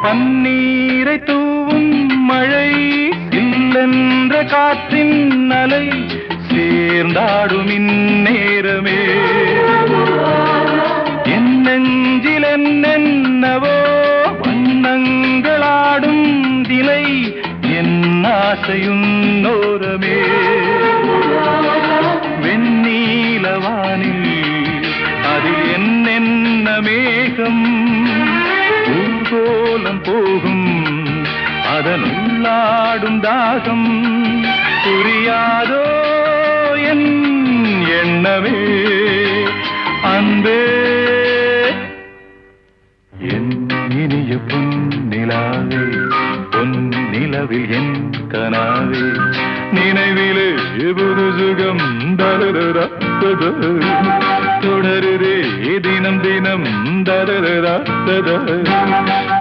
பன்னீரை தூவும் மழை இல்லென்ற காற்றின் அலை சேர்ந்தாடும் இந்நேரமே என் நெஞ்சில் என்னென்னவோ வண்ணங்களாடும் திலை என் ஆசையுன்னோரமே வெண்ணீலவானில் அதில் என்னென்ன மேகம் ஊர்கோலம் போகும் அதனுள்ளாடும் தாகம் புரியாதோ என் எண்ணமே அன்பே என் இனிய பொன்னிலாவே பொன்னிலவில் என் கனாவே நினைவிலே புது சுகம் தரரா தொடருதே தினம் தினம் தரரா